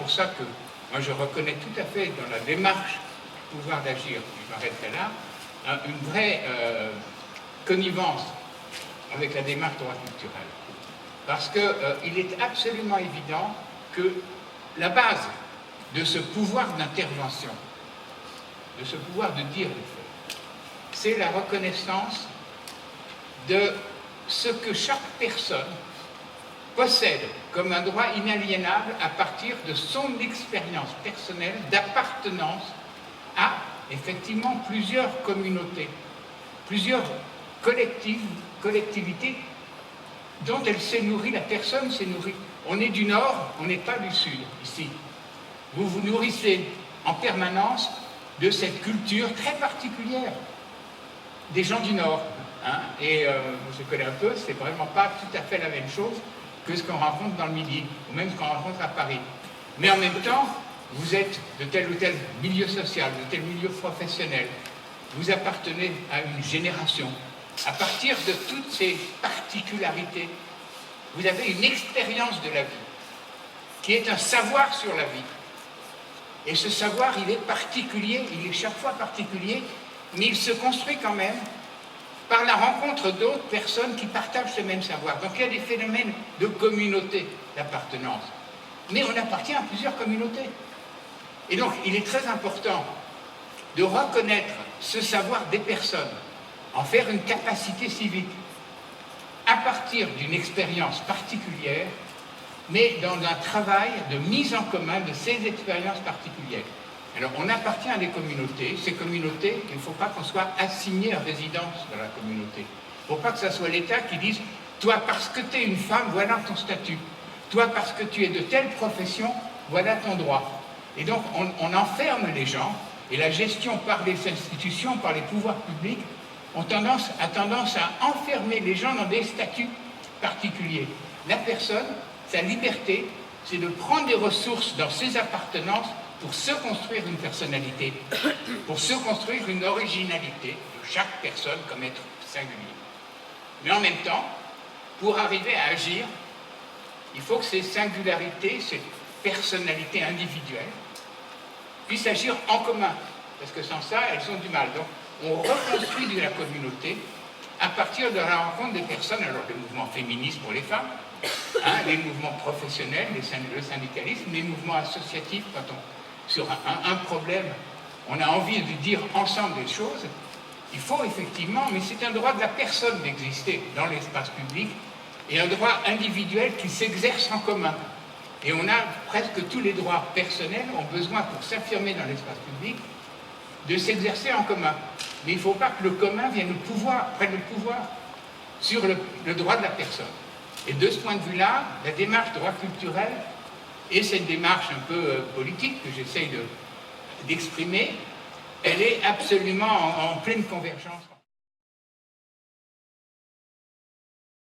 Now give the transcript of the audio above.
pour ça que moi je reconnais tout à fait dans la démarche du pouvoir d'agir, je m'arrêterai là, une vraie connivence avec la démarche droit culturel. Parce qu'il est absolument évident que la base de ce pouvoir d'intervention, de ce pouvoir de dire les faits, c'est la reconnaissance de ce que chaque personne possède comme un droit inaliénable à partir de son expérience personnelle d'appartenance à, effectivement, plusieurs communautés, plusieurs collectivités dont elle s'est nourrie, la personne s'est nourrie. On est du Nord, on n'est pas du Sud, ici. Vous vous nourrissez en permanence de cette culture très particulière des gens du Nord. Hein, et je connais un peu, c'est vraiment pas tout à fait la même chose que ce qu'on rencontre dans le Midi, ou même ce qu'on rencontre à Paris. Mais en même temps, vous êtes de tel ou tel milieu social, de tel milieu professionnel, vous appartenez à une génération. À partir de toutes ces particularités, vous avez une expérience de la vie, qui est un savoir sur la vie. Et ce savoir, il est particulier, il est chaque fois particulier, mais il se construit quand même par la rencontre d'autres personnes qui partagent ce même savoir. Donc il y a des phénomènes de communauté d'appartenance. Mais on appartient à plusieurs communautés. Et donc il est très important de reconnaître ce savoir des personnes, en faire une capacité civique, à partir d'une expérience particulière, mais dans un travail de mise en commun de ces expériences particulières. Alors, on appartient à des communautés. Ces communautés, il ne faut pas qu'on soit assigné à résidence dans la communauté. Il ne faut pas que ce soit l'État qui dise « Toi, parce que tu es une femme, voilà ton statut. Toi, parce que tu es de telle profession, voilà ton droit. » Et donc, on enferme les gens, et la gestion par les institutions, par les pouvoirs publics, a tendance à enfermer les gens dans des statuts particuliers. La personne, sa liberté, c'est de prendre des ressources dans ses appartenances pour se construire une personnalité, pour se construire une originalité de chaque personne comme être singulier. Mais en même temps, pour arriver à agir, il faut que ces singularités, ces personnalités individuelles, puissent agir en commun, parce que sans ça, elles ont du mal. Donc, on reconstruit de la communauté à partir de la rencontre des personnes, alors les mouvements féministes pour les femmes, hein, les mouvements professionnels, le syndicalisme, les mouvements associatifs, quand sur un problème, on a envie de dire ensemble des choses, il faut effectivement, mais c'est un droit de la personne d'exister dans l'espace public, et un droit individuel qui s'exerce en commun. Et on a presque tous les droits personnels ont besoin, pour s'affirmer dans l'espace public, de s'exercer en commun. Mais il ne faut pas que le commun prenne le pouvoir sur le droit de la personne. Et de ce point de vue-là, la démarche droit culturel et cette démarche un peu politique que j'essaye d'exprimer, elle est absolument en pleine convergence.